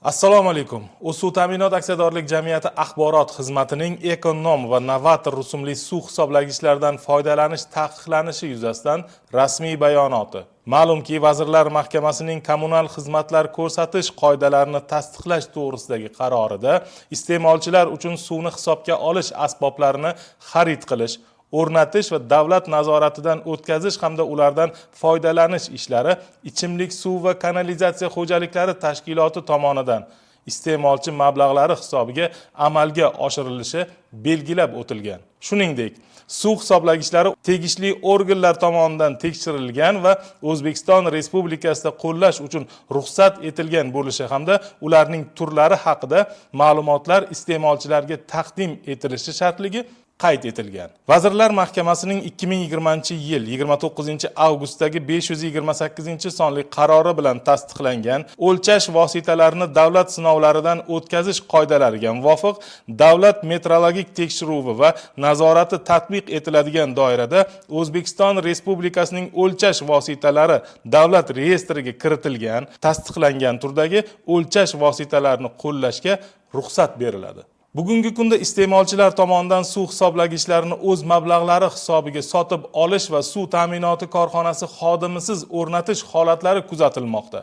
Assalomu alaykum. Suv ta'minot aksiyadorlik jamiyati axborot xizmatining Ekonom va Novator rusumli suv hisoblagichlardan foydalanish taqiqlanishi yuzasidan rasmiy bayonoti. Ma'lumki, Vazirlar Mahkamasining kommunal xizmatlar ko'rsatish qoidalarini tasdiqlash to'g'risidagi qarorida iste'molchilar uchun suvni hisobga olish asboblarini xarid qilish, o'rnatish va davlat nazoratidan o'tkazish hamda ulardan foydalanish ishlari ichimlik suv va kanalizatsiya xo'jaliklari tashkiloti tomonidan iste'molchi mablag'lari hisobiga amalga oshirilishi belgilab o'tilgan. Shuningdek, suv hisoblagichlari tegishli organlar tomonidan tekshirilgan va O'zbekiston Respublikasida qo'llash uchun ruxsat etilgan bo'lishi hamda ularning turlari haqida ma'lumotlar iste'molchilarga taqdim etilishi shartligi qayd etilgan. Vazirlar Mahkamasining 2020-yil 29-avgustdagi 528-sonli qarori bilan tasdiqlangan o'lchash vositalarini davlat sinovlaridan o'tkazish qoidalariga muvofiq davlat metrologik tekshiruvi va nazorati tatbiq etiladigan doirada O'zbekiston Respublikasining o'lchash vositalari davlat reyestriga kiritilgan, tasdiqlangan turdagi o'lchash vositalarini qo'llashga ruxsat beriladi. Bugungi kunda iste'molchilar tomonidan suv hisoblagichlarini o'z mablag'lari hisobiga sotib olish va suv ta'minoti korxonasi xodimisiz o'rnatish holatlari kuzatilmoqda.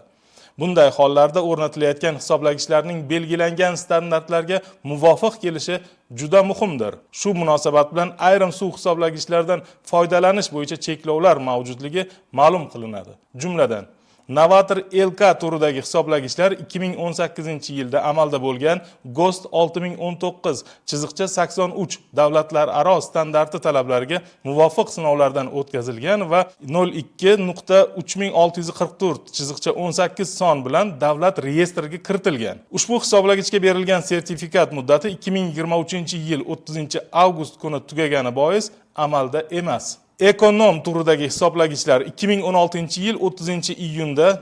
Bunday hollarda o'rnatilayotgan hisoblagichlarning belgilangan standartlarga muvofiq kelishi juda muhimdir. Shu munosabat bilan ayrim suv hisoblagichlaridan foydalanish bo'yicha cheklovlar mavjudligi ma'lum qilinadi. Jumladan, Novator LK turidagi hisoblagichlar 2018-yilda amalda bo'lgan GOST 6019-83 davlatlararo standarti talablariga muvofiq sinovlardan o'tkazilgan va 02.3644-18 son bilan davlat reyestriga kiritilgan. Ushbu hisoblagichga berilgan sertifikat muddati 2023-yil 30-avgust kuni tugagani bois amalda emas. Ekonom turidagi hisoblagichlar 2016-yil 30-iyunda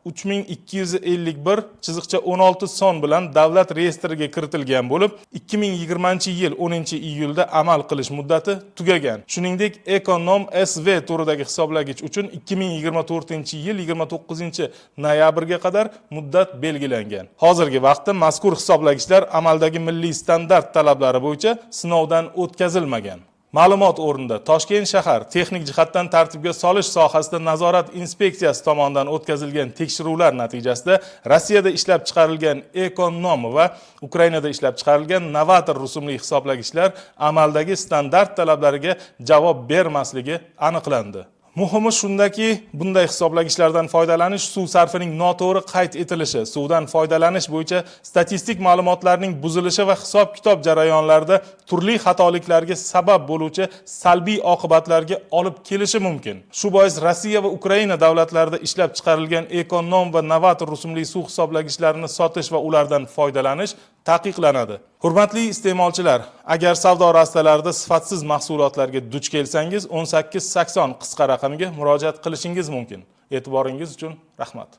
02.3251-16 son bilan davlat reyestriga kiritilgan bo'lib, 2020-yil 10-iyulda amal qilish muddati tugagan. Shuningdek, Ekonom SV turidagi hisoblagich uchun 2024-yil 29-noyabrga qadar muddat belgilangan. Hozirgi vaqtda mazkur hisoblagichlar amaldagi milliy standart talablari bo'yicha sinovdan o'tkazilmagan. Ma'lumot o'rnida Toshkent shahar texnik jihatdan tartibga solish sohasida nazorat inspeksiyasi tomonidan o'tkazilgan tekshiruvlar natijasida Rossiyada ishlab chiqarilgan Ekonom va Ukrainada ishlab chiqarilgan Novator rusumli hisoblagichlar amaldagi standart talablariga javob bermasligi aniqlandi. Muhimi shundaki, bunday hisoblagichlardan foydalanish suv sarfining noto'g'ri qayd etilishi, suvdan foydalanish bo'yicha statistik ma'lumotlarning buzilishi va hisob-kitob jarayonlarida turli xatoliklarga sabab bo'luvchi salbiy oqibatlarga olib kelishi mumkin. Shu bois Rossiya va Ukraina davlatlarida ishlab chiqarilgan Ekonom va Novator rusumli suv hisoblagichlarini sotish va ulardan foydalanish taqiqlanadi. Hurmatli iste'molchilar, agar savdo rastalarida sifatsiz mahsulotlarga duch kelsangiz, 1880 qisqa raqamga murojaat qilishingiz mumkin. E'tiboringiz uchun rahmat.